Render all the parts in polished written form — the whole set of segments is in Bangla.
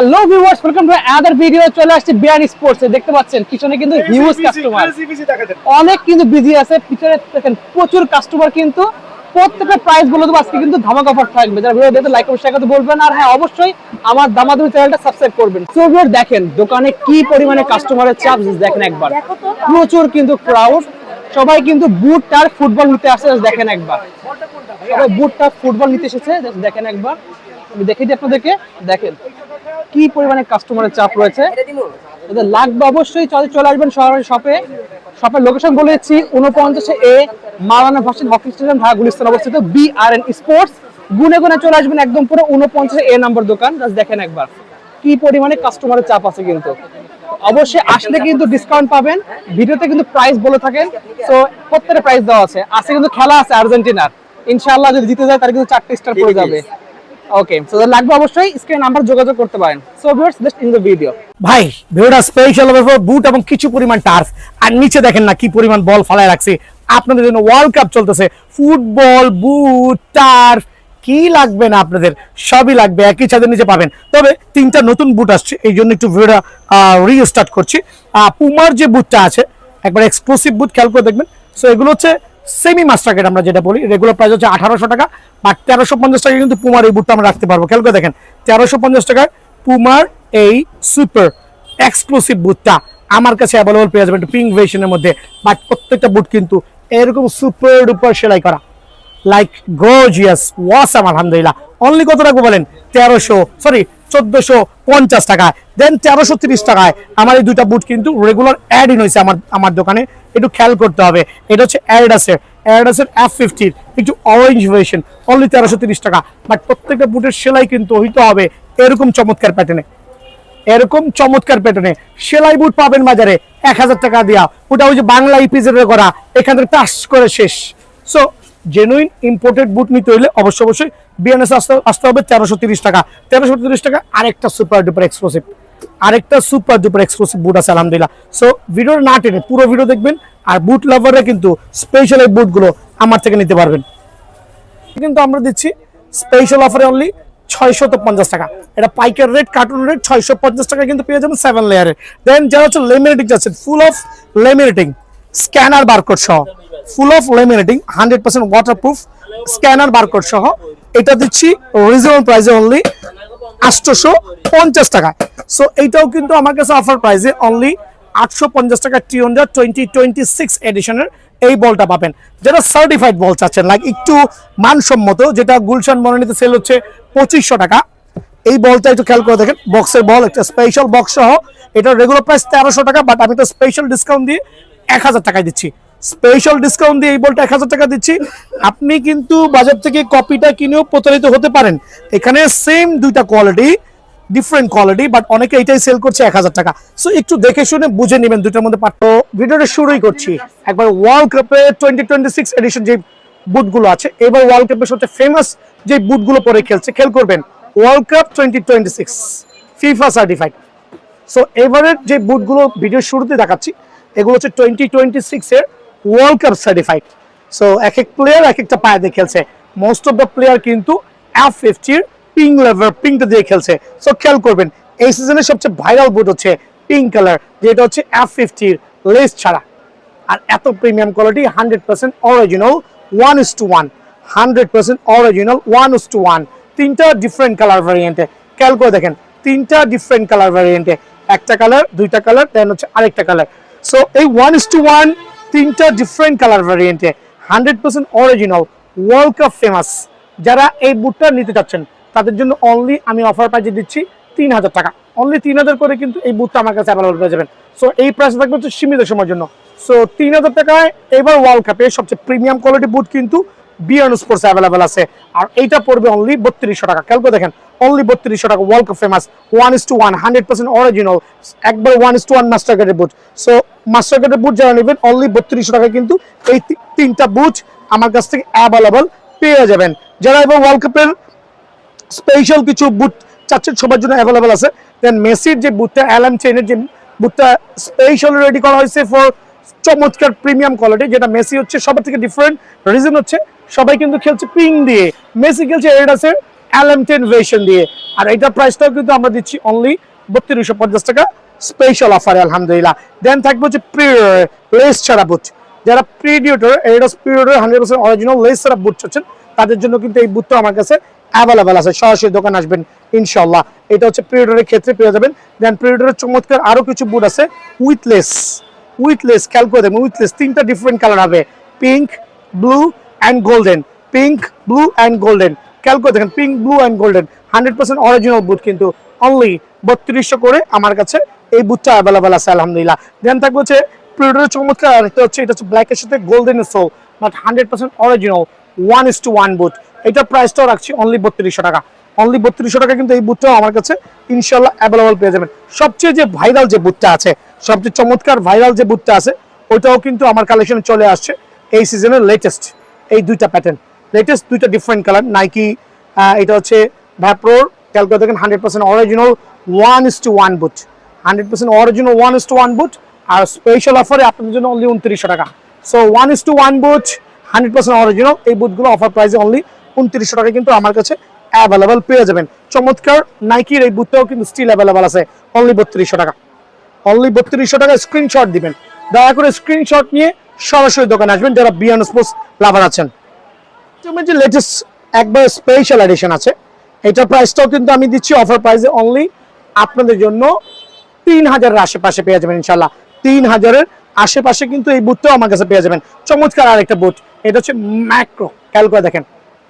Hello viewers, welcome to other video. চলে আসছে বিয়ান স্পোর্টস। দেখতে পাচ্ছেন পিছনে কিন্তু হিউজ কাস্টমার, অনেক কিন্তু বিজি আছে। পিছনে দেখেন প্রচুর কাস্টমার, কিন্তু প্রত্যেকটা প্রাইস বলে দেবো আজকে কিন্তু ধামাকা অফার থাকবে। যারা ভিডিও দেখতে লাইক করে শেয়ার করতে বলবেন, আর হ্যাঁ অবশ্যই আমার দামাদামি চ্যানেলটা সাবস্ক্রাইব করবেন। সো ভিউয়ার দেখেন দোকানে কি পরিমাণে কাস্টমারের চাপ দেখেন একবার, প্রচুর কিন্তু ক্রাউড। সবাই কিন্তু বুট আর ফুটবল নিতে আসছে, দেখেন একবার সবাই বুটটা ফুটবল নিতে এসেছে, দেখেন একবার। আমি দেখে দিই আপনাদেরকে, দেখেন কি পরিমাণে কাস্টমারের চাপ রয়েছে। লাগবে অবশ্যই চলে আসবেন শহরের শপে। শপের লোকেশন বলে দিচ্ছি 49A Maulana varsity hockey stadium, Dhaka Gulistan অবস্থিত। বিআরএন স্পোর্টস গুনে গুনে চলে আসবেন একদম পুরো 49A নাম্বার দোকান। দেখেন একবার কি পরিমাণে কাস্টমারের চাপ আছে। কিন্তু অবশ্যই আসলে কিন্তু ডিসকাউন্ট পাবেন। ভিডিওতে কিন্তু প্রাইস বলে থাকেন, তো প্রত্যেকটা প্রাইস দেওয়া আছে। আজকে কিন্তু খেলা আছে আর্জেন্টিনার, ইনশাআল্লাহ যদি জিতে যায় তার কিন্তু 4টা স্টার পড়ে যাবে। ওকে, সো লাগবে অবশ্যই স্ক্রিন নাম্বার যোগাযোগ করতে পারেন। So viewers, just in the video ভাই ভিডিওটা স্পেশাল হবে ফর বুট এবং কিছু পরিমাণ টার্ফ। আর নিচে দেখেন না কি পরিমাণ বল ফালায় রাখছে আপনাদের জন্য। ওয়ার্ল্ড কাপ চলতেছে, ফুটবল, বুট, টার্ফ, কি লাগবে না আপনাদের, সবই লাগবে, একই ছাদের নিচে পাবেন। তবে 3টা নতুন বুট আসছে, এই জন্য একটু ভিডিওটা রিস্টার্ট করছি। পুমার যে বুটটা আছে একবার এক্সক্লুসিভ বুট, খেয়াল করে দেখবেন। সো এগুলো হচ্ছে সেমি মাস্টার গ্রেড, আমরা যেটা বলি। রেগুলার প্রাইস হচ্ছে 1800 টাকা, বাট 1350 টাকা কিন্তু পুমার এই বুটটা আমরা রাখতে পারবো। খেয়াল করে দেখেন 1350 টাকায় পুমার এই সুপার এক্সক্লুসিভ বুটটা আমার কাছে অ্যাভেলেবল পেয়ে যাবেন পিঙ্ক ভেরিয়েশনের মধ্যে। বাট প্রত্যেকটা বুট কিন্তু এরকম সুপার ডুপার সেলাই করা, লাইক গর্জিয়াস, ওয়াসাম। আলহামদুলিল্লাহ। অনলি কত রাখবো বলেন? 1450 টাকায়। দেন 1330 টাকায় আমার এই দুইটা বুট কিন্তু রেগুলার অ্যাড ইন হয়েছে আমার দোকানে, একটু খেয়াল করতে হবে। এটা হচ্ছে অ্যাডিডাসের F50 একটু অরেঞ্জ ভার্সন, অনলি 1330 টাকা। বাট প্রত্যেকটা বুটের সেলাই কিন্তু হইতে হবে এরকম চমৎকার প্যাটার্নে। সেলাই বুট পাবেন বাজারে 1000 টাকা দিয়া, ওটা ওই যে বাংলা ইপিজেডের করা, এখান থেকে টাচ করে শেষ। সো জেনুইন ইম্পোর্টেড বুট নিতে হলে অবশ্যই বিএনএস আসতে হবে। 1330 টাকা। 1330 টাকা আরেকটা সুপার ডুপার এক্সক্লুসিভ বুট আছে আলহামদুলিল্লাহ। সো ভিডিওটা না টেনে পুরো ভিডিও দেখবেন, আর বুট লাভাররা কিন্তু স্পেশাল এই বুটগুলো আমার থেকে নিতে পারবেন। কিন্তু আমরা দিচ্ছি স্পেশাল অফারে অনলি 650 টাকা। এটা পাইকার রেট, কার্টুন রেট 650 টাকা কিন্তু পেয়ে যাবেন 7 লেয়ারের। দেন যারা হচ্ছে লেমিনেটিং যাচ্ছে, full of laminating scanner barcode সহ, 100% ওয়াটারপ্রুফ স্ক্যানার বারকোড সহ, এটা দিচ্ছি রিজনেবল প্রাইসে অনলি 850 টাকা। সো এইটাও কিন্তু আমার কাছে অফার প্রাইসে অনলি 850 টাকা। টিওন্ডা 2026 এডিশনের এই বলটা পাবেন। যারা সার্টিফাইড বল চাচ্ছেন, লাইক একটু মানসম্মত, যেটা গুলশান বনানীতে সেল হচ্ছে 2500 টাকা, এই বলটা একটু খেয়াল করে দেখেন। বক্সের বল, একটা স্পেশাল বক্স সহ। এটা রেগুলার প্রাইস 1300 টাকা, বাট আমি তো স্পেশাল ডিসকাউন্ট দিয়ে 1000 টাকায় দিচ্ছি। স্পেশাল ডিসকাউন্ট দিয়ে এই বলটা 1000 টাকা দিচ্ছি। আপনি কিন্তু বাজার থেকে কপিটা কিনেও প্রতারিত হতে পারেন। এখানে সেম দুইটা কোয়ালিটি, ডিফারেন্ট কোয়ালিটি, বাট অনেকে এটাই সেল করছে 1000 টাকা। সো একটু দেখে শুনে বুঝে নেবেন দুইটার মধ্যে পার্থক্য। ভিডিওটা শুরুই করছি একবার ওয়ার্ল্ড কাপে 2026 এডিশন যে বুটগুলো আছে, এবার ওয়ার্ল্ড কাপের সবচেয়ে ফেমাস যে বুটগুলো পরে খেলছে, খেয়াল করবেন world cup 2026 FIFA certified. So এবারের যে বুটগুলো ভিডিও শুরুতে দেখাচ্ছি, এগুলো হচ্ছে 2026 এর ওয়ার্ল্ড কাপ সার্টিফাইড। সো এক এক প্লেয়ার এক একটা পায়ে দিয়ে খেলছে। মোস্ট অফ দ্য প্লেয়ার কিন্তু F50 পিঙ্ক লেভার, পিঙ্কটা দিয়ে খেলছে। সো খেয়াল করবেন এই সিজনের সবচেয়ে ভাইরাল বুট হচ্ছে পিঙ্ক কালার, যেটা হচ্ছে F50 লেস ছাড়া। আর এত প্রিমিয়াম কোয়ালিটি, 100% অরিজিনাল 1:1, 100% অরিজিনাল 1:1। 3টা ডিফারেন্ট কালার ভ্যারিয়েন্টে, খেয়াল করে দেখেন 3টা ডিফারেন্ট কালার ভ্যারিয়েন্টে, একটা কালার, দুইটা কালার, দেন হচ্ছে আরেকটা কালার। সো এই 1:1 3টা ডিফারেন্ট কালার ভ্যারিয়েন্টে 100% অরিজিনাল, ওয়ার্ল্ড কাপ ফেমাস। যারা এই বুটটা নিতে চাচ্ছেন তাদের জন্য অনলি আমি অফার প্রাইসে দিচ্ছি 3000 টাকা। অনলি 3000 করে কিন্তু এই বুটটা আমার কাছে অ্যাভেলেবল পেয়ে যাবেন। সো এই প্রাইস থাকবে হচ্ছে সীমিত সময়ের জন্য। সো 3000 টাকায় এবার ওয়ার্ল্ড কাপে সবচেয়ে প্রিমিয়াম কোয়ালিটি বুট কিন্তু বিয়ান স্পোর্টস অ্যাভেলেবল আছে। আর এইটা পড়বে অনলি 3200 টাকা। খেয়াল করে দেখেন অনলি 3200 টাকা, ওয়ার্ল্ড কাপ ফেমাস 1:1, 100% অরিজিনাল, একবার 1:1 মাস্টার গ্রেডের বুট। সো মাস্টার গ্রেডের বুট যারা নেবেন অনলি 3200 টাকা কিন্তু এই 3টা বুট আমার কাছ থেকে অ্যাভেলেবল পেয়ে যাবেন। যারা এবার ওয়ার্ল্ড কাপের স্পেশাল কিছু বুট চাচ্ছেন সবার জন্য অ্যাভেলেবল আছে। দেন মেসির যে বুটটা, অ্যালাম চেইনের যে বুটটা স্পেশাল রেডি করা হয়েছে ফর চমৎকার প্রিমিয়াম কোয়ালিটি, যেটা মেসি হচ্ছে সবার থেকে ডিফারেন্ট। রিজন হচ্ছে সবাই কিন্তু খেলছে পিঙ্ক দিয়ে, মেসি খেলছে অ্যাডিডাসের LM10 ভার্সন দিয়ে। আর এটা প্রাইসটাও কিন্তু আমরা দিচ্ছি অনলি 3250 টাকা স্পেশাল অফারে আলহামদুলিল্লাহ। দেন থাকবে হচ্ছে প্রিডিওর লেস ছাড়া বুট, যারা প্রিডিওর এডিডাস প্রিডিওর 100% অরিজিনাল লেস ছাড়া বুট চাচ্ছেন তাদের জন্য কিন্তু এই বুটটা আমার কাছে অ্যাভেলেবেল আছে। সরাসরি দোকান আসবেন ইনশাআল্লাহ। এটা হচ্ছে প্রিডিওরের ক্ষেত্রে পেয়ে যাবেন। দেন প্রিডিওরের চমৎকার আরো কিছু বুট আছে উইথলেস খেয়াল করে দেবেন, উইথলেস 3টা ডিফারেন্ট কালার হবে, pink, blue and golden. Pink, blue and golden খেয়াল করে দেখেন, pink, blue and golden 100% original boot কিন্তু অনলি 3200 করে আমার কাছে এই বুটটা অ্যাভেলেবেল আছে আলহামদুলিল্লাহ। দেন থাকবে হচ্ছে প্রিডিওরের চমৎকার আরেকটা হচ্ছে, এটা হচ্ছে ব্ল্যাকের সাথে গোল্ডেনের সোল, বাট 100% অরিজিনাল 1:1 বুট। এটা প্রাইসটাও রাখছি অনলি 3200 টাকা। অনলি 3200 টাকা কিন্তু এই বুটটাও আমার কাছে ইনশাআল্লাহ অ্যাভেলেবেল পেয়ে যাবেন। সবচেয়ে যে ভাইরাল যে বুটটা আছে, সবচেয়ে চমৎকার ভাইরাল যে বুটটা আছে, ওইটাও কিন্তু আমার কালেকশনে চলে আসছে এই সিজনের লেটেস্ট। এই দুইটা প্যাটার্ন লেটেস্ট, দুইটা ডিফারেন্ট কালার নাইকি। এটা হচ্ছে ভ্যাপ্রোর, খেয়াল করে দেখেন 100% অরিজিনাল 1:1 বুট, 100% অরিজিনাল 1:1 বুট। আর স্পেশাল অফারে আপনাদের জন্য অনলি 2900 টাকা। সো 1:1 বুট 100% অরিজিনাল, এই বুটগুলো অফার প্রাইসে অনলি 2900 টাকা কিন্তু আমার কাছে অ্যাভেলেবেল পেয়ে যাবেন। চমৎকার নাইকির এই বুটটাও কিন্তু স্টিল অ্যাভেলেবেল আছে অনলি 3200 টাকা। অনলি 3200 টাকা স্ক্রিনশট দিবেন, দয়া করে স্ক্রিনশট নিয়ে সরাসরি দোকানে আসবেন যারা বিয়ন্ড স্পোর্টস লাভার আছেন। যে লেটেস্ট একবার স্পেশাল এডিশন আছে, এটা প্রাইসটাও কিন্তু আমি দিচ্ছি অফার প্রাইসে অনলি আপনাদের জন্য 3000-এর আশেপাশে পেয়ে যাবেন ইনশাআল্লাহ। 3000-এর আশেপাশে কিন্তু এই বুটটাও আমার কাছে পেয়ে যাবেন। চমৎকার আরেকটা বুট, এটা হচ্ছে ম্যাক্রো, খেয়াল করে দেখেন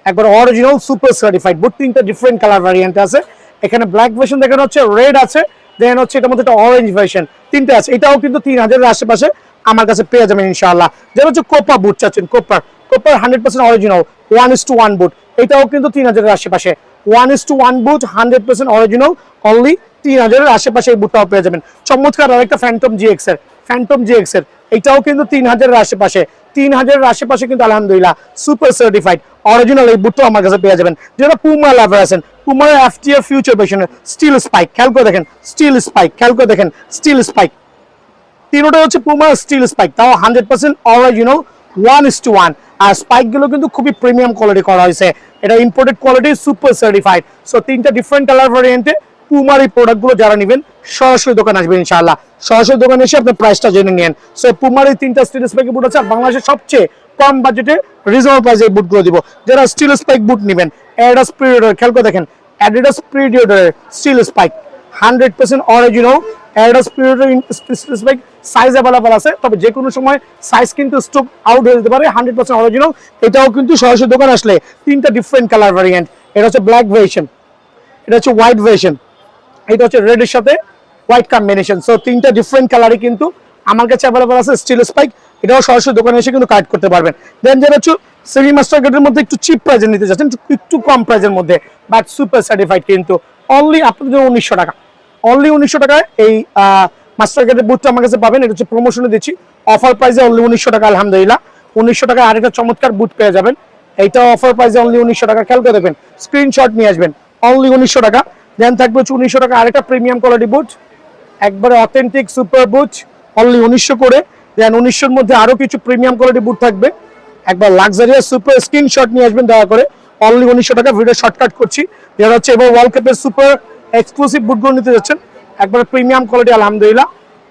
একবার অরিজিনাল সুপার সার্টিফাইড বুট। 3টা ডিফারেন্ট কালার ভ্যারিয়েন্ট আছে, এখানে ব্ল্যাক ভার্সন দেখানো হচ্ছে, রেড আছে, দেন হচ্ছে এটার মধ্যে একটা অরেঞ্জ ভার্সন, 3টে আছে। এটাও কিন্তু 3000-এর আশেপাশে আমার কাছে পেয়ে যাবেন ইনশাআল্লাহ। যেটা হচ্ছে কোপা বুট চাচ্ছেন, কোপার 100% অরিজিনাল 1:1 বুট, এটাও কিন্তু 3000-এর আশেপাশে 1:1 বুট 100% অরিজিনাল অনলি 3000-এর আশেপাশে এই বুটটাও পেয়ে যাবেন। চমৎকার আরেকটা ফ্যান্টম জিএক্স এর, এটাও কিন্তু 3000-এর আশেপাশে, 3000-এর আশেপাশে কিন্তু আলহামদুলিল্লাহ সুপার সার্টিফাইড অরিজিনাল এই বুটটাও আমার কাছে পেয়ে যাবেন। যারা পুমা লাভার আছেন, পুমার এফটিআর ফিউচার ভার্সনের স্টিল স্পাইক, খেয়াল করে দেখেন স্টিল স্পাইক, খেয়াল করে দেখেন স্টিল স্পাইক, তিনটা হচ্ছে পুমা স্টিল স্পাইক, তাও 100% অরিজিনাল 1:1। আর স্পাইক গুলো কিন্তু খুবই প্রিমিয়াম কোয়ালিটি করা হয়েছে, এটা imported quality super certified. So 3টা ডিফারেন্ট কালার ভ্যারিয়েন্টে পুমার এই প্রোডাক্টগুলো যারা নেবেন সরাসরি দোকানে আসবেন ইনশাআল্লাহ। সরাসরি দোকানে এসে আপনি প্রাইসটা জেনে নিন। সো পুমার এই 3টা স্টিল স্পাইক বুট আছে, আর বাংলাদেশের সবচেয়ে কম বাজেটে রিজনেবল প্রাইসে এই বুটগুলো দিব। যারা স্টিল স্পাইক বুট নেবেন, অ্যাডিডাস প্রিডিওর, খেয়াল করে দেখেন Adidas Predator steel spike 100% original. Adidas Predator steel spike size available আছে, তবে যে কোনো সময় সাইজ কিন্তু স্টক আউট হয়ে যেতে পারে। 100% অরিজিনাল, এটাও কিন্তু সরাসরি দোকান আসলে 3টা ডিফারেন্ট কালার ভ্যারিয়েন্ট। এটা হচ্ছে ব্ল্যাক ভার্সন, এটা হচ্ছে হোয়াইট ভার্সন, এটা হচ্ছে রেডের সাথে হোয়াইট কম্বিনেশন। সো 3টা ডিফারেন্ট কালারই কিন্তু আমার কাছে অ্যাভেলেবল আছে স্টিল স্পাইক, এটাও সরাসরি দোকানে এসে কিন্তু কালেক্ট করতে পারবেন। দেন যেটা হচ্ছে সেমি মাস্টার গ্রেডের মধ্যে একটু চিপ প্রাইসে নিতে চাচ্ছেন, একটু কম প্রাইসের মধ্যে বাট সুপার সার্টিফাইড, কিন্তু অনলি আপনাদের জন্য 1900 টাকা। অনলি 1900 টাকায় এই মাস্টার গ্রেডের বুটটা আমার কাছে পাবেন। এটা হচ্ছে প্রমোশনে দিচ্ছি অফার প্রাইসে অনলি 1900 টাকা আলহামদুলিল্লাহ। 1900 টাকায় আরেকটা চমৎকার বুট পেয়ে যাবেন, এইটা অফার প্রাইসে অনলি 1900 টাকা। খেয়াল করে দেখবেন, স্ক্রিনশট নিয়ে আসবেন, অনলি 1900 টাকা। দেন থাকবে হচ্ছে 1900 টাকা আরেকটা প্রিমিয়াম কোয়ালিটি বুট, একবারে অথেন্টিক সুপার বুট অনলি 1900 করে। দেন 1900-এর মধ্যে আরো কিছু প্রিমিয়াম কোয়ালিটি বুট থাকবে, একবার লাক্সারিয়াস সুপার, স্ক্রিনশট নিয়ে আসবেন দয়া করে, অনলি 1900 টাকা। ভিডিও শর্টকাট করছি। যেটা হচ্ছে এবার ওয়ার্ল্ড কাপের সুপার এক্সক্লুসিভ বুটগুলো নিতে যাচ্ছেন, একবার প্রিমিয়াম কোয়ালিটি আলহামদুলিল্লাহ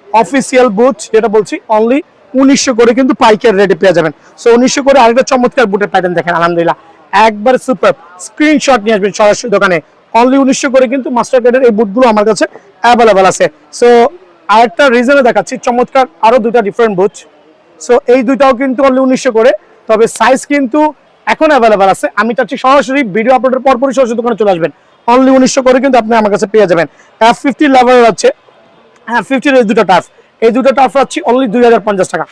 অফিসিয়াল বুট, যেটা বলছি অনলি 1900 করে কিন্তু পাইকারি রেটে পেয়ে যাবেন। সো 1900 করে আরেকটা চমৎকার বুটের প্যাটার্ন দেখেন আলহামদুলিল্লাহ, একবার সুপার। স্ক্রিনশট নিয়ে আসবেন সরাসরি দোকানে, অনলি 1900 করে কিন্তু মাস্টার গ্রেডের এই বুটগুলো আমার কাছে অ্যাভেলেবল আছে। সো আরেকটা রিজনে দেখাচ্ছি চমৎকার আরো দুইটা ডিফারেন্ট বুট। সো এই দুইটাও কিন্তু অনলি 1900 করে, তবে সাইজ কিন্তু এখন অ্যাভেলেবল আছে। আমি চাচ্ছি সরাসরি ভিডিও আপলোডের পরপরই সরাসরি দোকানে চলে আসবেন, অনলি 1900 করে কিন্তু আপনি আমার কাছে পেয়ে যাবেন। F50 লেভারের আছে, হ্যাঁ 50-এর এই দুটো টাফ রাখছি অনলি 2050 টাকা।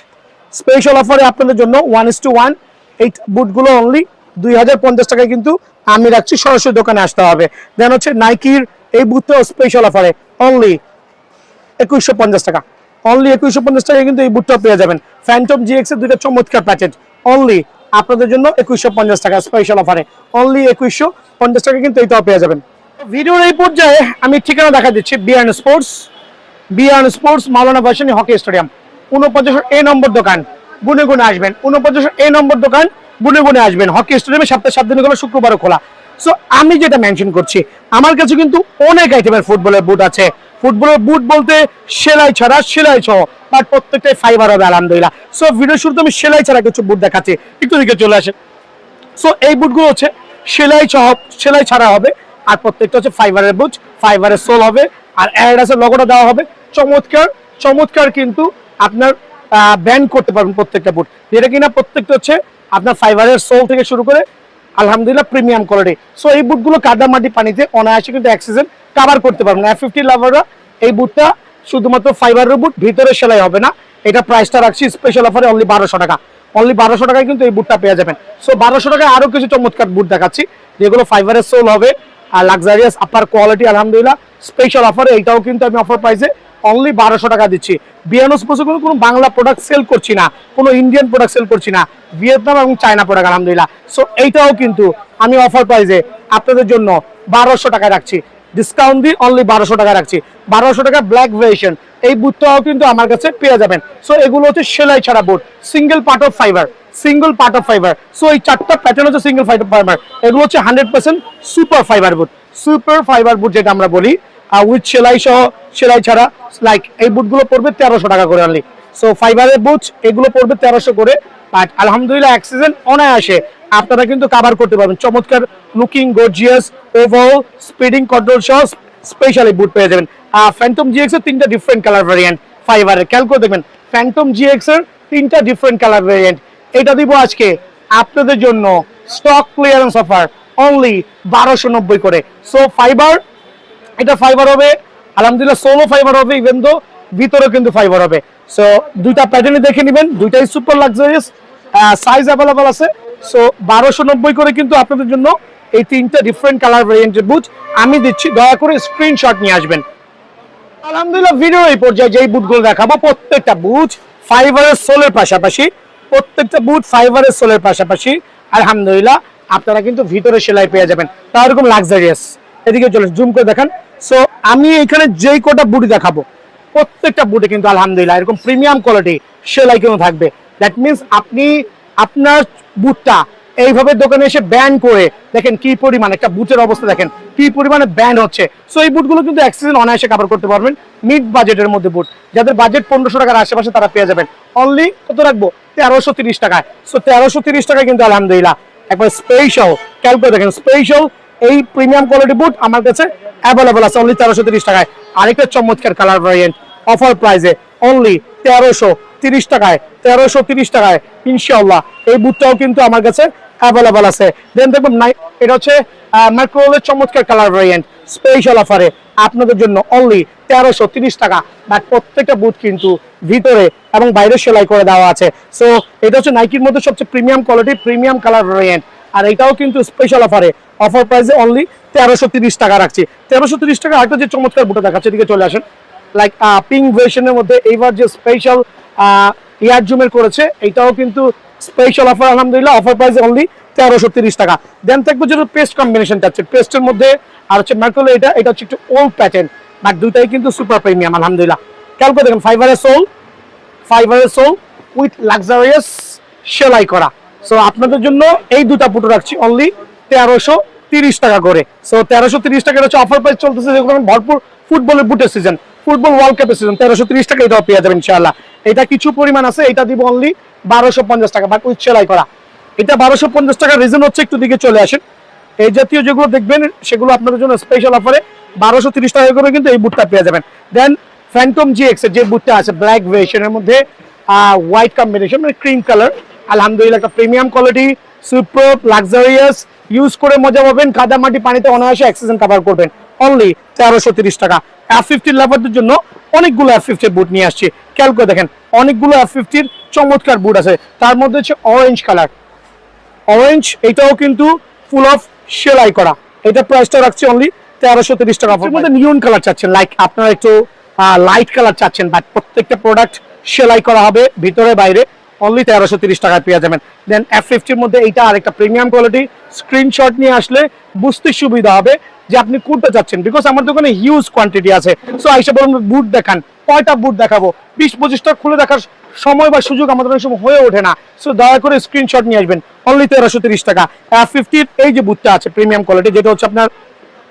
স্পেশাল অফারে আপনাদের জন্য 1:1 এই বুটগুলো অনলি 2050 টাকায় কিন্তু আমি রাখছি, সরাসরি দোকানে আসতে হবে। দেন হচ্ছে নাইকির এই বুটটাও স্পেশাল অফারে অনলি 2150 টাকা। অনলি 2150 টাকায় কিন্তু এই বুটটা পেয়ে যাবেন। ফ্যান্টম জিএক্স এর দুইটা চমৎকার প্যাকেজ অনলি আপনাদের জন্য 2150 টাকা স্পেশাল অফারে, অনলি 2150 টাকা কিন্তু এইটাও পেয়ে যাবেন। ভিডিওর এই পর্যায়ে আমি ঠিকানা দেখা দিচ্ছি, বিয়ান স্পোর্টস মাওলানা ভার্সিটি হকি স্টেডিয়াম 49 নম্বর দোকান, গুনে আসবেন। 49 নম্বর দোকান, গুনে আসবেন। হকি স্টেডিয়ামে সপ্তাহে 7 দিন শুক্রবারও খোলা। সো আমি যেটা মেনশন করছি, আমার কাছে কিন্তু অনেক আইটেমের ফুটবলের বুট আছে। ফুটবলের বুট বলতে সেলাই ছাড়া, সেলাই সহ, বাট প্রত্যেকটাই ফাইবার হবে আলহামদুলিল্লাহ। সো ভিডিও শুরুতে আমি সেলাই ছাড়া কিছু বুট দেখাচ্ছি, একটু দিকে চলে আসে। সো এই বুটগুলো হচ্ছে সেলাই সহ, সেলাই ছাড়া হবে, আর প্রত্যেকটা হচ্ছে ফাইবারের বুট, ফাইবারের সোল হবে, আর অ্যাডিডাসের লোগোটা দেওয়া হবে। চমৎকার চমৎকার কিন্তু আপনার ব্যান্ড করতে পারবেন প্রত্যেকটা বুট, যেটা কিনা প্রত্যেকটা হচ্ছে আপনার ফাইবারের সোল থেকে শুরু করে আলহামদুলিল্লাহ প্রিমিয়াম কোয়ালিটি। সো এই বুটগুলো কাদা মাটি পানিতে অনায়াসে কিন্তু এক সিজন কাভার করতে পারবেন। F50 লাভাররা এই বুটটা শুধুমাত্র ফাইবারের বুট, ভিতরে সেলাই হবে না। এটা প্রাইসটা রাখছি স্পেশাল অফারে অনলি 1200 টাকা। অনলি 1200 টাকায় কিন্তু এই বুটটা পেয়ে যাবেন। সো 1200 টাকায় আরো কিছু চমৎকার বুট দেখাচ্ছি, যেগুলো ফাইবারের সোল হবে আর লাক্সারিয়াস আপার কোয়ালিটি আলহামদুলিল্লাহ। স্পেশাল অফারে এটাও কিন্তু আমি অফার প্রাইসে অনলি 1200 টাকা দিচ্ছি। বিয়ানোস পোসে কোনো বাংলা প্রোডাক্ট সেল করছি না, কোনো ইন্ডিয়ান প্রোডাক্ট সেল করছি না, ভিয়েতনাম এবং চায়না প্রোডাক্ট আলহামদুলিল্লাহ। সো এইটাও কিন্তু আমি অফার প্রাইসে আপনাদের জন্য 1200 টাকায় রাখছি, ডিসকাউন্ট দিয়ে অনলি 1200 টাকা রাখছি। 1200 টাকা ব্ল্যাক ভেরিয়েশন এই বুটটাও কিন্তু আমার কাছে পেয়ে যাবেন। সো এগুলো হচ্ছে সেলাই ছাড়া boot, single part of fibre, single part of fibre. So এই চারটা প্যাটার্ন হচ্ছে সিঙ্গেল ফাইবার। এগুলো হচ্ছে 100% super fibre boot, super fibre boot যেটা আমরা বলি, উইথ সেলাই সহ, সেলাই ছাড়া। লাইক এই বুটগুলো পড়বে 1300 টাকা করে অনলি। সো ফাইবারের বুট এগুলো পড়বে 1300 করে, বাট আলহামদুলিল্লাহ এক সিজন অনায়াসে আপনারা কিন্তু কাভার করতে পারবেন। চমৎকার looking gorgeous overall speeding control সহ স্পেশালি বুট পেয়ে যাবেন। ফ্যান্টম জিএক্স এর 3টা ডিফারেন্ট কালার ভ্যারিয়েন্ট ফাইবারের, খেয়াল করে দেখবেন ফ্যান্টম জিএক্স এর 3টা ডিফারেন্ট কালার ভ্যারিয়েন্ট। এটা দিব আজকে আপনাদের জন্য স্টক ক্লিয়ারেন্স অফার অনলি 1290 করে। সো ফাইবার, এটা ফাইবার হবে আলহামদুলিল্লাহ, সোলো ফাইবার হবে, ইভেন দো ভিতরেও কিন্তু ফাইবার হবে। সো দুইটা প্যাটার্নই দেখে নেবেন, দুইটাই সুপার লাক্সারিয়াস, সাইজ অ্যাভেলেবল আছে। সো 1290 করে কিন্তু আপনাদের জন্য এই 3টা ডিফারেন্ট কালার ভেরিয়েন্টের বুট আমি দিচ্ছি, দয়া করে স্ক্রিনশট নিয়ে আসবেন। আলহামদুলিল্লাহ ভিডিও এই পর্যায়ে যেই বুটগুলো দেখাবো প্রত্যেকটা বুট ফাইবারের সোলের পাশাপাশি, প্রত্যেকটা বুট ফাইবারের সোলের পাশাপাশি আলহামদুলিল্লাহ আপনারা কিন্তু ভিতরে সেলাই পেয়ে যাবেন, তা এরকম লাক্সারিয়াস। এদিকে চলে জুম করে দেখান। সো আমি এখানে যেই কটা বুট দেখাবো প্রত্যেকটা বুটে কিন্তু আলহামদুলিল্লাহ এরকম প্রিমিয়াম কোয়ালিটি সেলাই কিন্তু থাকবে। দ্যাট মিনস আপনি আপনার বুটটা এইভাবে দোকানে এসে ব্যান করে দেখেন কি পরিমাণ একটা বুটের অবস্থা, দেখেন কি পরিমাণে ব্যান হচ্ছে। সো এই বুটগুলো কিন্তু এক সিজন অনায়াসে কভার করতে পারবেন মিড বাজেটের মধ্যে বুট, যাদের বাজেট 1500 টাকার আশেপাশে তারা পেয়ে যাবেন অনলি কত রাখবো 1330 টাকায়। সো 1330 টাকায় কিন্তু আলহামদুলিল্লাহ একবার স্পেশাল, খেয়াল করে দেখেন স্পেশাল এই প্রিমিয়াম কোয়ালিটি বুট আমার কাছে অ্যাভেলেবল আছে অনলি 1330 টাকায়। আরেকটা চমৎকার কালার ভ্যারিয়েন্ট অফার প্রাইসে অনলি 1330 টাকায়, 1330 টাকায় ইনশাআল্লাহ এই বুটটাও কিন্তু আমার কাছে অ্যাভেলেবল আছে। দেন দেখবেন এটা হচ্ছে ম্যাক্রোলের চমৎকার কালার ভ্যারিয়েন্ট স্পেশাল অফারে আপনাদের জন্য অনলি 1330 টাকা, বাট প্রত্যেকটা বুট কিন্তু ভিতরে এবং বাইরে সেলাই করে দেওয়া আছে। সো এটা হচ্ছে নাইকির মধ্যে সবচেয়ে premium quality, premium colour variant, আর এটাও কিন্তু স্পেশাল অফারে অফার প্রাইসে অনলি 1330 টাকা রাখছি। 1330 টাকা একটা যে চমৎকার বুটটা দেখাচ্ছে, এদিকে চলে আসেন। লাইক পিঙ্ক ভার্সনের মধ্যে এইবার যে স্পেশাল ইয়ার জুমের করেছে, এটাও কিন্তু স্পেশাল অফার আলহামদুলিল্লাহ, অফার প্রাইসে অনলি 1330 টাকা। দেন থাকবে যেটা পেস্ট কম্বিনেশন থাকছে, পেস্টের মধ্যে আর হচ্ছে ম্যাকরোলে, এটা হচ্ছে একটু ওল্ড প্যাটার্ন, বাট দুটাই কিন্তু সুপার প্রিমিয়াম আলহামদুলিল্লাহ। খেয়াল করে দেখেন ফাইবারের সোল, ফাইবারের সোল উইথ লাক্সারিয়াস সেলাই করা। সো আপনাদের জন্য এই দুটা বুটো রাখছি অনলি 1330 টাকা করে। সো 1330 টাকা হচ্ছে অফার প্রাইস চলতেছে, যেগুলো ভরপুর ফুটবলের বুটের সিজন, ফুটবল ওয়ার্ল্ড কাপের সিজন, 1330 টাকা এটাও পেয়ে যাবেন ইনশাআল্লাহ। এটা কিছু পরিমাণ আছে, এটা দিব অনলি 1250 টাকা, বাট উইথ সেলাই করা। এটা 1250 টাকা রিজন হচ্ছে, একটু দিকে চলে আসেন, এই জাতীয় যেগুলো দেখবেন সেগুলো আপনাদের জন্য স্পেশাল অফারে 1230 টাকা করে কিন্তু এই বুটটা পেয়ে যাবেন। দেন ফ্যান্টম জিএক্স এর যে বুটটা আছে ব্ল্যাক ভেরিয়েশনের মধ্যে হোয়াইট কম্বিনেশন, মানে ক্রিম কালার, আলহামদুলিল্লাহ একটা premium quality, super luxurious, use করে মজা পাবেন, কাদা মাটি পানিতে অনায়াসে অ্যাক্সিডেন্ট কভার করবেন অনলি 1330 টাকা। F50 লাভারদের জন্য অনেকগুলো F50 বুট নিয়ে আসছি, খেয়াল করে দেখেন অনেকগুলো F50 চমৎকার বুট আছে, তার মধ্যে হচ্ছে অরেঞ্জ কালার, অরেঞ্জ, এটাও কিন্তু ফুল অফ সেলাই করা, এটা প্রাইসটা রাখছি অনলি 1330 টাকা। এর মধ্যে নিয়ন কালার চাচ্ছেন, লাইক আপনারা একটু লাইট কালার চাচ্ছেন, বাট প্রত্যেকটা প্রোডাক্ট সেলাই করা হবে ভিতরে বাইরে, অনলি 1330 টাকায় পেয়ে যাবেন। দেন F50 এর মধ্যে এইটা আরেকটা প্রিমিয়াম কোয়ালিটি, স্ক্রিনশট নিয়ে আসলে বুঝতে সুবিধা হবে যে আপনি কোনটা চাচ্ছেন, বিকজ আমার দোকানে হিউজ কোয়ান্টিটি আছে। সো আইসা বলুন বুট দেখান, কয়টা বুট দেখাবো, 20-25টা খুলে দেখার সময় বা সুযোগ আমাদের অনেক সময় হয়ে ওঠে না, সো দয়া করে স্ক্রিনশট নিয়ে আসবেন। অনলি 1330 টাকা। F50 এই যে বুটটা আছে প্রিমিয়াম কোয়ালিটি, যেটা হচ্ছে আপনার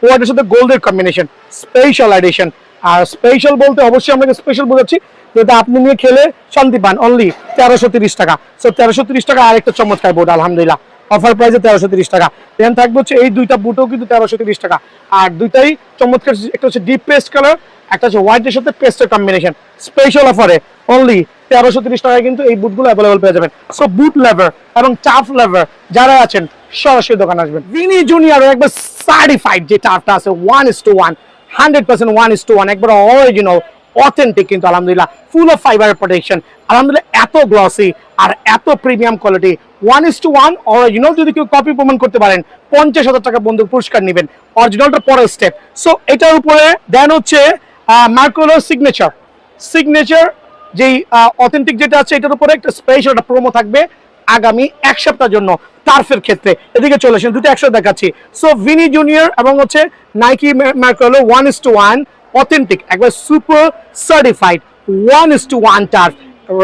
হোয়াইটের সাথে গোল্ডের কম্বিনেশন, স্পেশাল এডিশন। আর স্পেশাল বলতে অবশ্যই আমরা স্পেশাল বোঝাচ্ছি যেটা আপনি নিয়ে খেলে শান্তি পান। অনলি 1330 টাকা। সো 1330 টাকা আরেকটা চমৎকার বুট, আলহামদুলিল্লাহ অফার প্রাইসে 1330 টাকা। দেন থাকবে হচ্ছে এই দুইটা বুটও কিন্তু 1330 টাকা, আর দুইটাই চমৎকার। একটা হচ্ছে ডিপ পেস্ট কালার, একটা হচ্ছে হোয়াইটের সাথে পেস্টের কম্বিনেশন। স্পেশাল অফারে অনলি 1330 টাকায় কিন্তু এই বুটগুলো অ্যাভেলেবল পেয়ে যাবেন। সো বুট লাভার এবং টাফ লাভার যারা আছেন সরাসরি দোকানে আসবেন। ভিনি জুনিয়র একবার সার্টিফাইড যে টাফটা আছে 1:1, 100% 1:1, একবার অরিজিনাল অথেন্টিক কিন্তু আলহামদুলিল্লাহ, ফুল অফ ফাইবার প্রোটেকশন, আলহামদুলিল্লাহ এত গ্লসি আর এত প্রিমিয়াম কোয়ালিটি। 1:1 অরিজিনাল যদি কেউ কপি প্রমাণ করতে পারেন 50,000 টাকা বন্ধু পুরস্কার নেবেন। অরিজিনালটা পরের স্টেপ। সো এটার উপরে দেন হচ্ছে মার্কোলো সিগনেচার যেই অথেন্টিক যেটা আছে, এটার উপরে একটা স্পেশাল একটা প্রোমো থাকবে আগামী এক সপ্তাহের জন্য টার্ফের ক্ষেত্রে। এদিকে চলে আসেন, দুটো একসাথে দেখাচ্ছি। সো ভিনি জুনিয়র এবং হচ্ছে নাইকি মার্কোলো 1:1 অথেন্টিক, একবার super certified 1:1 turf.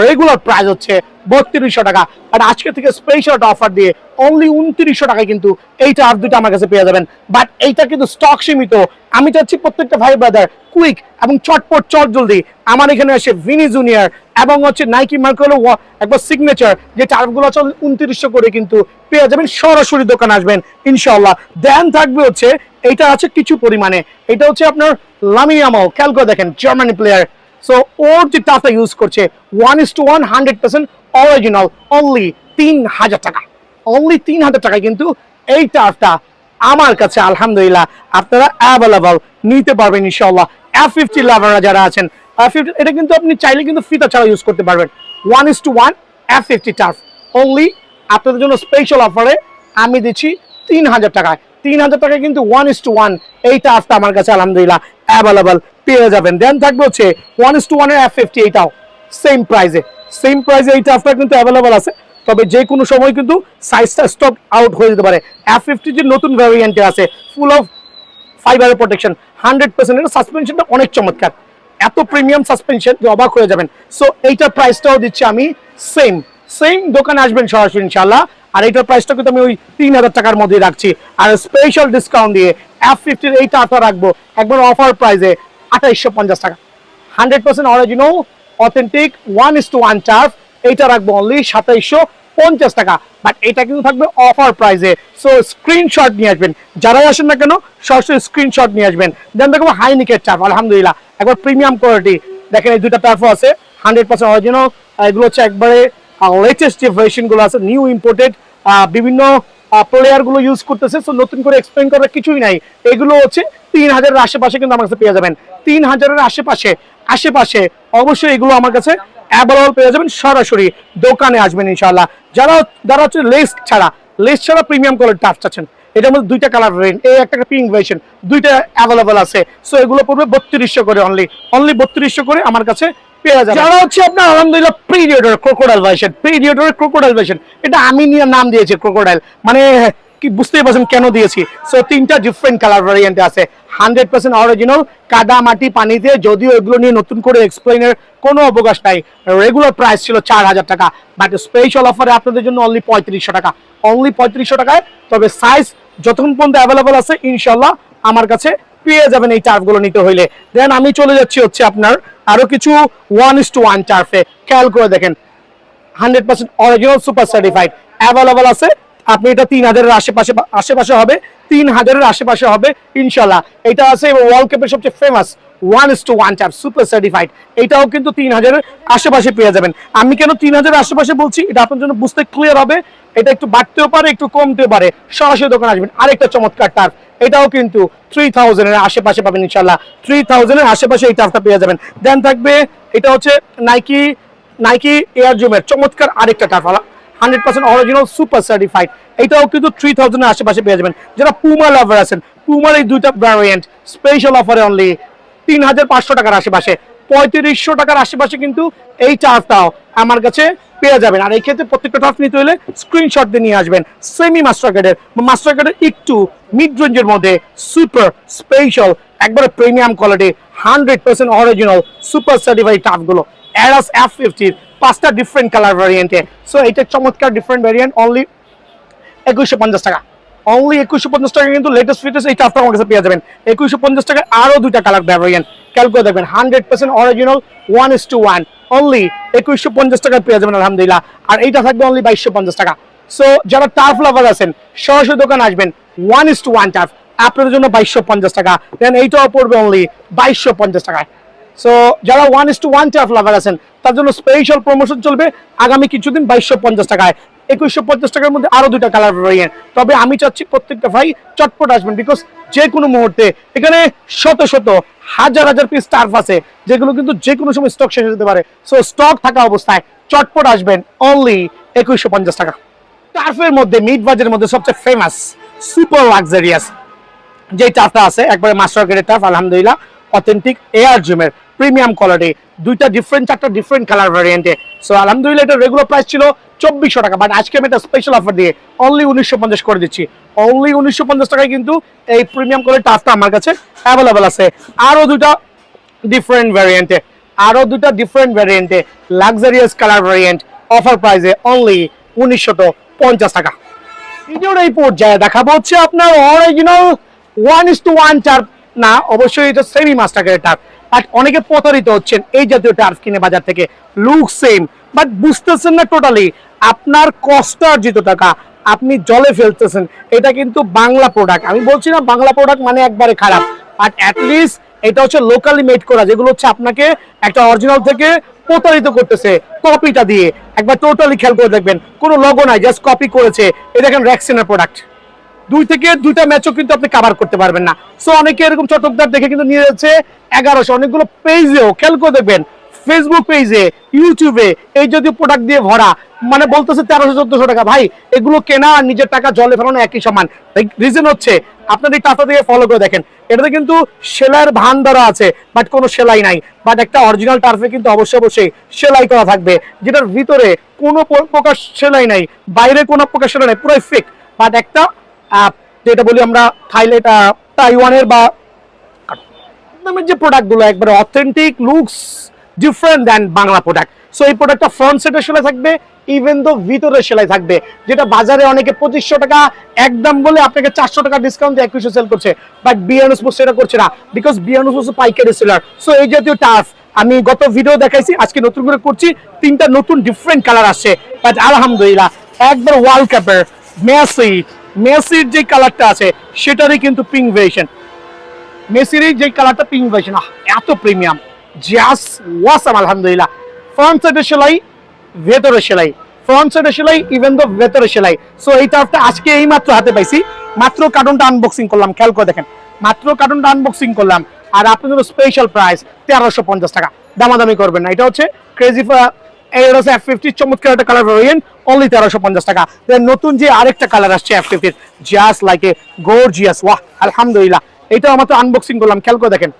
Regular price হচ্ছে 3200 টাকা, আর আজকে থেকে স্পেশাল অফার দিয়ে অনলি 2900 টাকায় কিন্তু এই টার্ফ দুটো আমার কাছে পেয়ে যাবেন। বাট এইটা কিন্তু স্টক সীমিত। আমি চাচ্ছি প্রত্যেকটা ভাই ব্রাদার কুইক এবং চটপট চট জলদি আমার এখানে এসে ভিনি জুনিয়র এবং হচ্ছে নাইকি মার্কোলো একবার সিগনেচার যে টার্ফগুলো আছে 2900 করে কিন্তু পেয়ে যাবেন। সরাসরি দোকান আসবেন ইনশাআল্লাহ। দেন থাকবে হচ্ছে এইটা আছে কিছু পরিমাণে, এটা হচ্ছে আপনার লামিন ইয়ামাল, খেয়াল করে দেখেন জার্মানি প্লেয়ার। সো ওর যে টাফটা ইউজ করছে 1:1 100% অরিজিনাল, অনলি 3000 টাকা। অনলি 3000 টাকায় কিন্তু এই টাফটা আমার কাছে আলহামদুলিল্লাহ আপনারা অ্যাভেলেবল নিতে পারবেন ইনশাআল্লাহ। F50 লাভাররা যারা আছেন, F50 এটা কিন্তু আপনি চাইলে কিন্তু ফিতা ছাড়া ইউজ করতে পারবেন। 1:1 F50 টার্ফ অনলি আপনাদের জন্য স্পেশাল অফারে আমি দিচ্ছি 3000 টাকায়। 3000 টাকায় কিন্তু 1:1 এই টার্ফটা আমার কাছে আলহামদুলিল্লাহ অ্যাভেলেবল পেয়ে যাবেন। দেন থাকবে হচ্ছে 1:1 এর F50, এটাও সেম প্রাইসে এই টার্ফটা কিন্তু অ্যাভেলেবল আছে। তবে যে কোনো সময় কিন্তু সাইজটা স্টক আউট হয়ে যেতে পারে। F50 যে নতুন ভ্যারিয়েন্টে আছে ফুল অফ ফাইবার প্রোটেকশন 100%, এর সাসপেনশনটা অনেক চমৎকার, এত প্রিমিয়াম সাসপেনশন যে অবাক হয়ে যাবেন। সো এইটার প্রাইসটাও দিচ্ছি আমি সেম দোকানে আসবেন সরাসরি ইনশাআল্লাহ। আর এইটার প্রাইসটা কিন্তু আমি ওই 3000 টাকার মধ্যে রাখছি, আর স্পেশাল ডিসকাউন্ট দিয়ে F50 এর এইটা আটা রাখবো একবার অফার প্রাইসে 2850 টাকা। 100% অরিজিনাল অথেন্টিক 1:1 টার্ফ, এইটা রাখবো অনলি 2750 টাকা। বাট এটা কিন্তু থাকবে অফার প্রাইসে। সো স্ক্রিনশট নিয়ে আসবেন, যারাই আসেন না কেন সরাসরি স্ক্রিনশট নিয়ে আসবেন। দেন দেখবো হাইনিকের টার্ফ, আলহামদুলিল্লাহ একবার প্রিমিয়াম কোয়ালিটি। দেখেন এই দুইটা টার্ফও আছে 100% অরিজিনাল। এগুলো হচ্ছে একবারে লেটেস্ট যে ভার্সনগুলো আছে, নিউ ইম্পোর্টেড, বিভিন্ন প্লেয়ার গুলো ইউজ করতেছে। সো নতুন করে এক্সপ্লেইন করার কিছুই নাই। এগুলো হচ্ছে 3000 এর আশেপাশে কিন্তু আমার কাছে পেয়ে যাবেন। 3000 এর আশেপাশে অবশ্যই এগুলো আমার কাছে অ্যাভেলেবল পেয়ে যাবেন। সরাসরি দোকানে আসবেন ইনশাআল্লাহ। যারা হচ্ছে লেস ছাড়া প্রিমিয়াম কোয়ালিটি টার্ফ চাচ্ছেন, এটার মধ্যে দুইটা কালার ভেরিয়েন্ট, এই একটা পিঙ্ক ভার্সন, দুইটা অ্যাভেলেবল আছে। সো এগুলো পড়বে 3200 করে, অনলি 3200 করে আমার কাছে পেয়ে যাবেন। যারা হচ্ছে আপনার আলহামদুলিল্লাহ প্রিডিয়েটর ক্রোকোডাইল ভার্সন, এটা আমি নিয়ে নাম দিয়েছি ক্রোকোডাইল, মানে কি বুঝতেই পারছেন কেন দিয়েছি। সো তিনটা ডিফারেন্ট কালার ভ্যারিয়েন্টে আছে, 100% অরিজিনাল, কাদা মাটি পানিতে। যদিও এগুলো নিয়ে নতুন করে এক্সপ্লেইনের কোনো অবকাশ নাই। রেগুলার প্রাইস ছিল 4000 টাকা, বাট স্পেশাল অফারে আপনাদের জন্য অনলি 3500 টাকা, অনলি 3500 টাকায়। তবে সাইজ যতক্ষণ পর্যন্ত অ্যাভেলেবল আছে ইনশাল্লাহ আমার কাছে পেয়ে যাবেন এই টার্ফগুলো নিতে হইলে। দেন আমি চলে যাচ্ছি হচ্ছে আপনার আরো কিছু 1:1 টার্ফে। খেয়াল করে দেখেন 100% অরিজিনাল সুপার সার্টিফাইড অ্যাভেলেবল আছে। আপনি এটা 3000 এর আশেপাশে হবে, 3000 এর আশেপাশে হবে ইনশাল্লাহ। এটা আছে ওয়ার্ল্ড কাপের সবচেয়ে ফেমাস 1:1 টার্ফ সুপার সার্টিফাইড, এটাও কিন্তু 3000 এর আশেপাশে পেয়ে যাবেন। আমি কেন 3000 এর আশেপাশে বলছি এটা আপনার জন্য বুঝতে ক্লিয়ার হবে। এটা একটু বাড়তেও পারে একটু কমতে পারে, সরাসরি দোকানে আসবেন। আরেকটা চমৎকার টার্ফ, এটাও কিন্তু 3000 এর আশেপাশে পাবেন ইনশাল্লাহ। 3000 এর আশেপাশে এই টার্ফটা পেয়ে যাবেন। দেন থাকবে এটা হচ্ছে নাইকি এয়ার জুমের চমৎকার আরেকটা টার্ফ, 100% অরিজিনাল সুপার সার্টিফাইড, এটাও কিন্তু 3000 এর আশেপাশে পেয়ে যাবেন। যারা পুমা লাভার আছেন, পুমার এই দুইটা ভ্যারিয়েন্ট স্পেশাল অফারে অনলি 3500 টাকার আশেপাশে, 3500 টাকার আশেপাশে কিন্তু এই টার্ফটাও আমার কাছে পেয়ে যাবেন। আর এই ক্ষেত্রে প্রত্যেকটা টার্ফ নিতে হলে স্ক্রিনশট দিয়ে নিয়ে আসবেন। সেমি মাস্টার গ্রেডের একটু মিড রেঞ্জের মধ্যে সুপার স্পেশাল একবারে premium quality 100% original super certified টার্ফগুলো। এরাস F50 5টা ডিফারেন্ট কালার ভ্যারিয়েন্টে। সো এটা চমৎকার ডিফারেন্ট ভ্যারিয়েন্ট, অনলি 2150 টাকা। অনলি 2150 টাকা কিন্তু লেটেস্ট ফিটেস্ট এই টাফটা আমার কাছে পেয়ে যাবেন 2150 টাকায়। আরো দুইটা কালার ভ্যারিয়েন্ট খেয়াল করে দেখবেন, 100% অরিজিনাল 1:1, অনলি 2150 টাকায় পেয়ে যাবেন আলহামদুলিল্লাহ। আর এইটা থাকবে অনলি 2250 টাকা। সো যারা টার্ফ লাভার আছেন সরাসরি দোকান আসবেন, 1:1 টার্ফ আপনাদের জন্য 2250 টাকা। দেন এইটাও পড়বে অনলি 2250 টাকায়। সো যারা 1:1 টার্ফ লাভার আছেন তার জন্য স্পেশাল প্রমোশন চলবে আগামী কিছুদিন 2250 টাকায়। 2150 টাকার মধ্যে আরো দুইটা কালার ভ্যারিয়েন্ট। তবে আমি চাচ্ছি প্রত্যেকটা ভাই চটপট আসবেন, বিকজ যে কোনো মুহূর্তে এখানে শত শত হাজার হাজার পিস টার্ফ আছে যেগুলো কিন্তু যে কোনো সময় স্টক শেষ হয়ে যেতে পারে। সো স্টক থাকা অবস্থায় চটপট আসবেন, অনলি 2150 টাকা। টার্ফের মধ্যে মিড বাজেটের মধ্যে সবচেয়ে ফেমাস সুপার লাক্সারিয়াস যে টার্ফটা আছে, একবারে মাস্টার গ্রেডের টার্ফ আলহামদুলিল্লাহ, অথেন্টিক এয়ার জিমের প্রিমিয়াম কোয়ালিটি, দুইটা চারটা ডিফারেন্ট কালার ভ্যারিয়েন্টে। সো আলহামদুলিল্লাহ এটা রেগুলার প্রাইস ছিল 2400 টাকা, বাট আজকে আমি একটা স্পেশাল অফার দিয়ে অনলি 1950 করে দিচ্ছি। অনলি 1950 টাকায় কিন্তু এই প্রিমিয়াম কোয়ালিটি টার্ফটা আমার কাছে অ্যাভেলেবল আছে। আরো দুইটা ডিফারেন্ট ভ্যারিয়েন্টে লাক্সারিয়াস কালার ভ্যারিয়েন্ট অফার প্রাইসে অনলি 1950 টাকা। ভিডিওর এই পর্যায়ে দেখাবো হচ্ছে আপনার অরিজিনাল 1:1 টার্ফ না, অবশ্যই এটা semi master grade turf, but অনেকে প্রতারিত হচ্ছেন এই জাতীয় টার্ফ কিনে বাজার থেকে, লুক সেম বাট বুঝতেছেন না টোটালি আপনার কষ্ট অর্জিত টাকা আপনি জলে ফেলতেছেন। এটা কিন্তু বাংলা প্রোডাক্ট, আমি বলছি না বাংলা প্রোডাক্ট মানে একবারে খারাপ, বাট অ্যাটলিস্ট এটা হচ্ছে লোকালি মেড করা, যেগুলো হচ্ছে আপনাকে একটা অরিজিনাল থেকে প্রতারিত করতেছে কপিটা দিয়ে। একবার টোটালি খেয়াল করে দেখবেন, কোনো লগো নাই, জাস্ট কপি করেছে। এই দেখেন রেক্সিনের প্রোডাক্ট, দুইটা ম্যাচও কিন্তু আপনি কভার করতে পারবেন না। সো অনেকে এরকম চটকদার দেখে কিন্তু নিয়ে যাচ্ছে 1100, অনেকগুলো পেজেও খেয়াল করে দেখবেন, ফেসবুক পেজে, ইউটিউবে এই জাতীয় প্রোডাক্ট দিয়ে ভরা, মানে বলতেছে 1300-1400 টাকা। ভাই এগুলো কেনা আর নিজের টাকা জলে ফেলানো একই সমান। রিজন হচ্ছে আপনার এই টাকা দিয়ে ফলো করে দেখেন, এটাতে কিন্তু সেলাইয়ের ভান ধরা আছে বাট কোনো সেলাই নাই। বাট একটা অরিজিনাল টার্ফে কিন্তু অবশ্যই সেলাই করা থাকবে, যেটার ভিতরে কোনো প্রকার সেলাই নাই, বাইরে কোনো প্রকার সেলাই নাই, পুরো ফেক। বাট একটা যেটা বলি আমরা তাইওয়ানের বা যে প্রোডাক্টগুলো একবারে authentic, looks different than Bangla product. So এই প্রোডাক্টটা ফ্রন্ট সাইডে সেলাই থাকবে, ইভেন দো ভিতরে সেলাই থাকবে, যেটা বাজারে অনেকে 2500 টাকা একদম বলে আপনাকে 400 টাকা ডিসকাউন্ট দিয়ে 2100 সেল করছে, বাট বিয়ানুস সেটা করছে না, বিকজ বিয়ানুস পাইকারি সেলার। সো এই জাতীয় টার্ফ আমি গত ভিডিও দেখাইছি, আজকে নতুন করে করছি, 3টা নতুন ডিফারেন্ট কালার আসছে। বাট আলহামদুলিল্লাহ একবার ওয়ার্ল্ড কাপের মেসির যে কালারটা আছে সেটারই কিন্তু পিঙ্ক ভেরিয়েশন, মেসির যে কালারটা পিঙ্ক ভেরিয়েশন, এত প্রিমিয়াম, জাস্ট ওয়াসাম আলহামদুলিল্লাহ। ফ্রন্ট সাইডে সেলাই, ভেতরে সেলাই, ফ্রন্ট সাইডে সেলাই, ইভেন দো ভেতরে সেলাই। সো এই টার্ফটা আজকে এই মাত্র হাতে পাইছি, মাত্র কার্টুনটা আনবক্সিং করলাম, খেয়াল করে দেখেন, মাত্র কার্টুনটা আনবক্সিং করলাম। আর আপনাদের স্পেশাল প্রাইস 1350 টাকা, দামাদামি করবেন না। এটা হচ্ছে ক্রেজি F50 চমৎকার একটা কালার ভেরিয়েন্ট, অনলি 1350 টাকা। দেন নতুন যে আরেকটা কালার আসছে F50 just like a gorgeous, ওয়াহ আলহামদুলিল্লাহ। এটা আমার তো আনবক্সিং করলাম, খেয়াল করে দেখেন,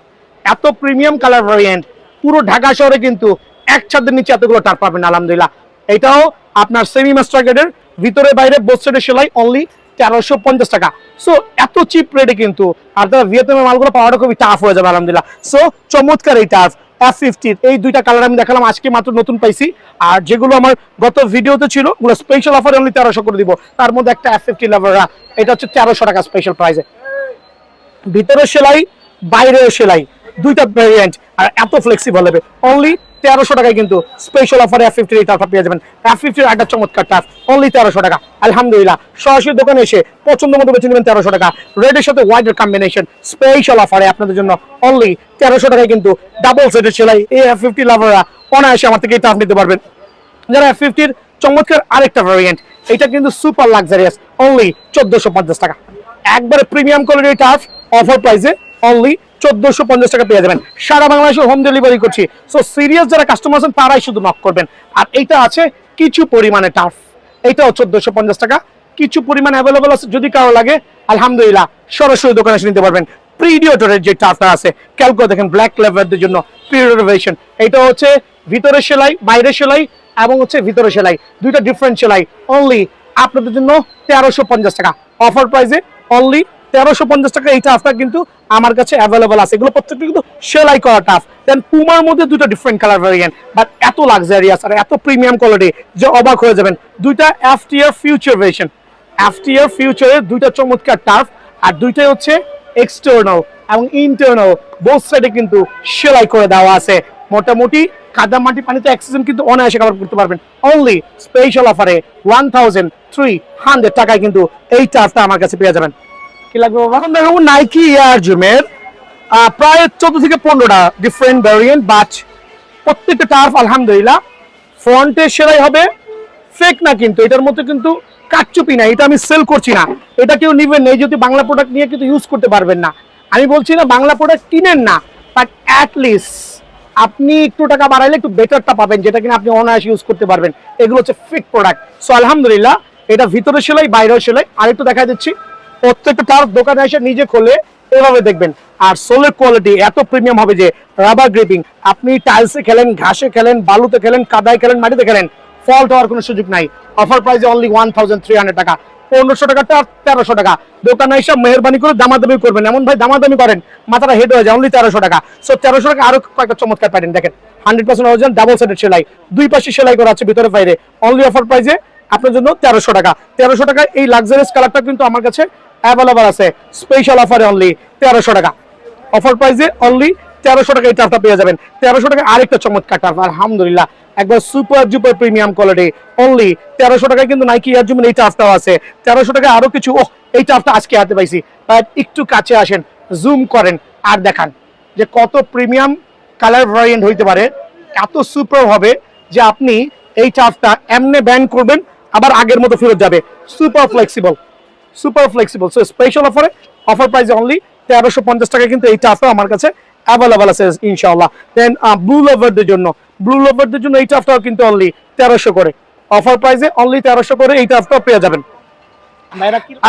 এত প্রিমিয়াম কালার ভেরিয়েন্ট পুরো ঢাকা শহরে কিন্তু এক ছাদের নিচে এতগুলো টার্ফ পাবেন আলহামদুলিল্লাহ। এটাও আপনার সেমি মাস্টার গ্রেডের, ভিতরে বাইরে বোথ সাইডে সেলাই, অনলি 1350 টাকা। সো এত চিপ রেটে কিন্তু আপনারা ভিয়েতনামের মালগুলো পাওয়াটা খুবই টাফ হয়ে যাবে আলহামদুলিল্লাহ। সো চমৎকার এই টার্ফ F50 এই দুইটা কালার আমি দেখালাম, আজকে মাত্র নতুন পাইছি। আর যেগুলো আমার গত ভিডিওতে ছিল ওগুলো স্পেশাল অফারে অনলি 1300 করে দিব। তার মধ্যে একটা F50 লাভাররা, এটা হচ্ছে 1300 টাকা স্পেশাল প্রাইসে, ভিতরে সেলাই বাইরে সেলাই, দুইটা ভেরিয়েন্ট, আর এত ফ্লেক্সিবল হবে। অনলি 1300 টাকায় কিন্তু স্পেশাল অফারে F50 এই টার্ফ পেয়ে যাবেন। F50 একটা চমৎকার টার্ফ, অনলি 1300 টাকা আলহামদুলিল্লাহ। সরাসরি দোকানে এসে পছন্দ মতো বেছে নেবেন 1300 টাকা, রেডের সাথে হোয়াইটের কম্বিনেশন স্পেশাল অফারে আপনাদের জন্য অনলি 1300 টাকায় কিন্তু ডাবল সেটের সেলাই এই F50 লাভাররা অনায়াসে আমার থেকে এই টার্ফ নিতে পারবেন। যারা F50 চমৎকার আরেকটা ভেরিয়েন্ট, এটা কিন্তু সুপার লাক্সারিয়াস, অনলি 1450 টাকা, একবারে প্রিমিয়াম কোয়ালিটির টার্ফ অফার প্রাইসে অনলি 1450 টাকা পেয়ে যাবেন। সারা বাংলাদেশে হোম ডেলিভারি করছি। সো সিরিয়াস যারা কাস্টমার আছেন তারাই শুধু নক করবেন। আর এইটা আছে কিছু পরিমাণে টার্ফ, এইটাও 1450 টাকা, কিছু পরিমাণে অ্যাভেলেবল আছে, যদি কারো লাগে আলহামদুলিল্লাহ সরাসরি দোকানে এসে নিতে পারবেন। প্রিডিয়েটরের যে টার্ফটা আছে খেয়াল করে দেখেন, ব্ল্যাক লেভারদের জন্য প্রিডিয়েটর ভেরিয়েশন, এটা হচ্ছে ভিতরে সেলাই বাইরে সেলাই এবং হচ্ছে ভিতরে সেলাই, দুইটা ডিফারেন্ট সেলাই, অনলি আপনাদের জন্য 1350 টাকা অফার প্রাইসে, অনলি 1350 টাকা এই টার্ফটা কিন্তু আমার কাছে অ্যাভেলেবল আছে। এগুলো প্রত্যেকটা কিন্তু সেলাই করা টার্ফ, দেন পুমার মধ্যে দুটো ডিফারেন্ট কালার ভ্যারিয়েন্ট, বাট এত লাক্সারিয়াস আর এত প্রিমিয়াম কোয়ালিটি যে অবাক হয়ে যাবেন। দুইটা FTR ফিউচার ভার্সন, FTR ফিউচারের দুইটা চমৎকার টার্ফ, আর দুইটাই হচ্ছে এক্সটার্নাল এবং ইন্টারনাল বোথ সাইডে কিন্তু সেলাই করে দেওয়া আছে। মোটামুটি কাদা মাটি পানিতে অ্যাক্সিডেন কিন্তু অনায়াসে কভার করতে পারবেন। অনলি স্পেশাল অফারে 1300 টাকায় কিন্তু এই টার্ফটা আমার কাছে পেয়ে যাবেন। কি লাগবে বাবা? এখন দেখো নাইকি এয়ার জুমের প্রায় 14 থেকে 15টা ডিফারেন্ট ভ্যারিয়েন্ট, বাট প্রত্যেকটা টার্ফ আলহামদুলিল্লাহ ফ্রন্টে সেলাই হবে, ফেক না কিন্তু, এটার মধ্যে কিন্তু কাটচুপি না, এটা আমি সেল করছি না, এটা কেউ নিবেন না, এই যদি বাংলা প্রোডাক্ট নিয়ে কিন্তু ইউজ করতে পারবেন না। আমি বলছি না বাংলা প্রোডাক্ট কিনেন না, বাট অ্যাটলিস্ট আপনি একটু টাকা বাড়াইলে একটু বেটারটা পাবেন, যেটা কিনা আপনি অনায়াসে ইউজ করতে পারবেন। এগুলো হচ্ছে ফেক প্রোডাক্ট। সো আলহামদুলিল্লাহ এটা ভিতরে সেলাই বাইরেও সেলাই। আর একটু দেখা দিচ্ছি, প্রত্যেকটা টার্ফ দোকানে এসে নিজে খুলে এভাবে দেখবেন। আর সোলের কোয়ালিটি এত প্রিমিয়াম হবে যে রাবার গ্রিপিং, আপনি টাইলসে খেলেন, ঘাসে খেলেন, বালুতে খেলেন, কাদায় খেলেন, মাটিতে খেলেন, ফল্ট হওয়ার কোনো সুযোগ নাই। অফার প্রাইসে অনলি 1300 টাকা, 1500 টাকা টার্ফ, 1300 টাকা। দোকানে এসে মেহরবানি করে দামাদামি করবেন, এমন ভাই দামাদামি করেন মাথাটা হেড হয়ে যায়। অনলি 1300 টাকা। সো 1300 টাকা আরো কয়েকটা চমৎকার প্যাটার্ন দেখেন, 100% অরিজিনাল ডাবল সেটের সেলাই, দুই পাশে সেলাই করা আছে ভিতরে বাইরে। অনলি অফার প্রাইসে আপনার জন্য 1300 টাকা। 1300 টাকায় এই লাক্সারিয়াস কালারটা কিন্তু আমার কাছে অ্যাভেলেবল আছে। স্পেশাল অফারে অনলি 1300 টাকা। অফার প্রাইসে অনলি 1300 টাকা এই টার্ফটা পেয়ে যাবেন। 1300 টাকা আরেকটা চমৎকার টার্ফ, আলহামদুলিল্লাহ একবার super duper premium quality. Only 1300 টাকায় কিন্তু নাইকি এয়ার জুমের এই টার্ফটাও আছে। 1300 টাকায় আরো কিছু, এই টার্ফটা আজকে হাতে পাইছি, বাট একটু কাছে আসেন, জুম করেন আর দেখান যে কত প্রিমিয়াম কালার ভ্যারিয়েন্ট হইতে পারে, এত সুপার হবে যে আপনি এই টার্ফটা এমনি ব্যান্ড করবেন আবার আগের মতো ফেরত যাবে। Super flexible, super flexible. So special অফারে অফার প্রাইসে অনলি 1350 টাকা কিন্তু এই টার্ফটা আমার কাছে অ্যাভেলেবল আছে ইনশাআল্লাহ। দেন ব্লু লাভারদের জন্য, ব্লু লাভারদের জন্য এই টার্ফটাও কিন্তু অনলি 1300 করে। অফার প্রাইসে অনলি 1300 করে এই টার্ফটাও পেয়ে যাবেন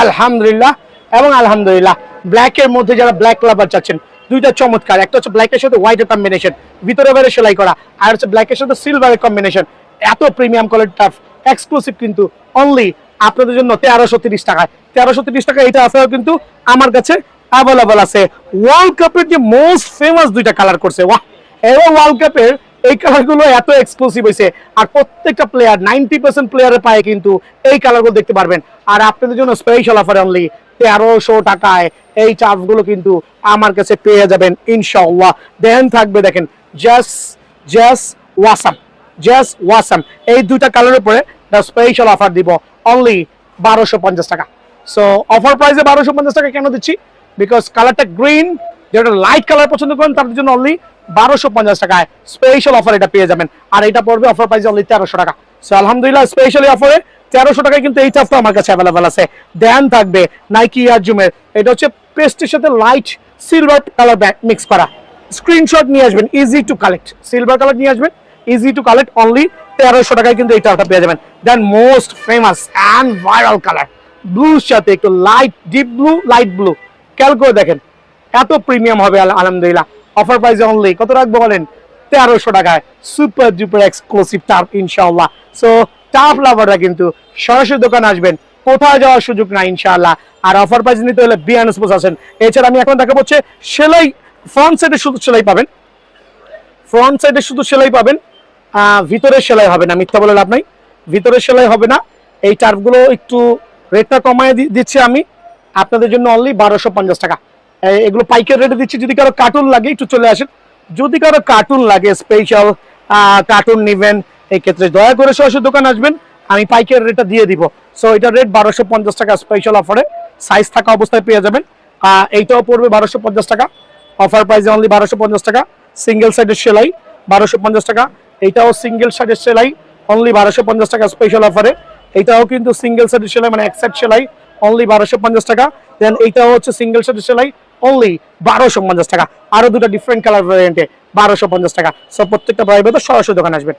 আলহামদুলিল্লাহ। এবং আলহামদুলিল্লাহ ব্ল্যাক এর মধ্যে যারা ব্ল্যাক লাভার চাচ্ছেন, দুইটা চমৎকার, একটা হচ্ছে ব্ল্যাকের সাথে হোয়াইটের কম্বিনেশন, ভিতরে বাইরে সেলাই করা, আর হচ্ছে ব্ল্যাকের সাথে সিলভারের কম্বিনেশন। এত প্রিমিয়াম কোয়ালিটি টার্ফ এক্সক্লুসিভ কিন্তু অনলি আপনাদের জন্য 1330 টাকায়। 1330 টাকা এটা আছে কিন্তু আমার কাছে অ্যাভেলেবল আছে। ওয়ার্ল্ড কাপের যে মোস্ট ফেমাস দুইটা কালার করছে, ওয়াহ! এবং ওয়ার্ল্ড কাপের এই কালারগুলো এত এক্সক্লুসিভ হয়েছে, আর প্রত্যেকটা প্লেয়ার 90% প্লেয়ারের পায়ে কিন্তু এই কালারগুলো দেখতে পারবেন। আর আপনাদের জন্য স্পেশাল অফার অনলি 1300 টাকায় এই টার্ফগুলো কিন্তু আমার কাছে পেয়ে যাবেন ইনশাআল্লাহ। দেন থাকবে দেখেন জাস্ট ওয়াসাম, এই দুইটা কালারের উপরে স্পেশাল অফার দিব অনলি 1250 টাকা। সো অফার প্রাইসে 1250 টাকা কেন দিচ্ছি? বিকজ কালারটা গ্রিন, যেটা লাইট কালার পছন্দ করেন তাদের জন্য অনলি 1250 টাকায় স্পেশাল অফার এটা পেয়ে যাবেন। আর এটা পড়বে অফার প্রাইসে অনলি 1300 টাকা। সো আলহামদুলিল্লাহ স্পেশালি অফারে 1300 টাকায় কিন্তু এই টাফটা আমার কাছে অ্যাভেলেবল আছে। দেন থাকবে নাইকি এয়ার জুমের, এটা হচ্ছে পেস্টের সাথে লাইট সিলভার কালার মিক্স করা। স্ক্রিনশট নিয়ে আসবেন, easy to collect, silver colour নিয়ে আসবেন, ইজি টু কালেক্ট, অনলি 1300 টাকায় কিন্তু এই টাফটা পেয়ে যাবেন। Then most famous and viral colour ব্লুর সাথে একটু light deep blue, light blue, খেয়াল করে দেখেন এত প্রিমিয়াম হবে আলহামদুলিল্লাহ। অফার প্রাইসে অনলি কত রাখবো বলেন? 1300 টাকায় সুপার ডুপার এক্সক্লুসিভ টার্ফ ইনশাআল্লাহ। সো টার্ফ লাভাররা কিন্তু সরাসরি দোকানে আসবেন, কোথাও যাওয়ার সুযোগ নাই ইনশাআল্লাহ। আর অফার প্রাইস নিতে হলে বিয়ান স্পোর্টস আসেন। এছাড়া আমি এখন দেখাবো হচ্ছে সেলাই, ফ্রন্ট সাইডে শুধু সেলাই পাবেন, ফ্রন্ট সাইডে শুধু সেলাই পাবেন, ভিতরে সেলাই হবে না, মিথ্যা বলে লাভ নাই, ভিতরে সেলাই হবে না। এই টার্ফগুলো একটু রেটটা কমায় দিচ্ছি আমি আপনাদের জন্য অনলি 1250 টাকা। এগুলো পাইকারি রেটে দিচ্ছি। যদি কারো কার্টুন লাগে একটু চলে আসেন, যদি কারো কার্টুন লাগে স্পেশাল কার্টুন নিবেন, এই ক্ষেত্রে দয়া করে সরাসরি দোকান আসবেন, আমি পাইকারি রেটটা দিয়ে দিব। সো এটার রেট 1250 টাকা স্পেশাল অফারে, সাইজ থাকা অবস্থায় পেয়ে যাবেন। এইটাও পড়বে 1250 টাকা, অফার প্রাইসে অনলি 1250 টাকা। সিঙ্গেল সাইডের সেলাই 1250 টাকা, এইটাও সিঙ্গেল সাইডের সেলাই অনলি 1250 টাকা স্পেশাল অফারে। এইটাও কিন্তু সিঙ্গেল সাইডের সেলাই, মানে এক সাইড সেলাই অনলি 1250 টাকা। দেন এইটাও হচ্ছে সিঙ্গেল সাইডের সেলাই অনলি 1250 টাকা। আরো দুটো ডিফারেন্ট কালার ভ্যারিয়েন্টে 1250 টাকা। সো প্রত্যেকটা প্রাইভেট সরাসরি দোকান আসবেন।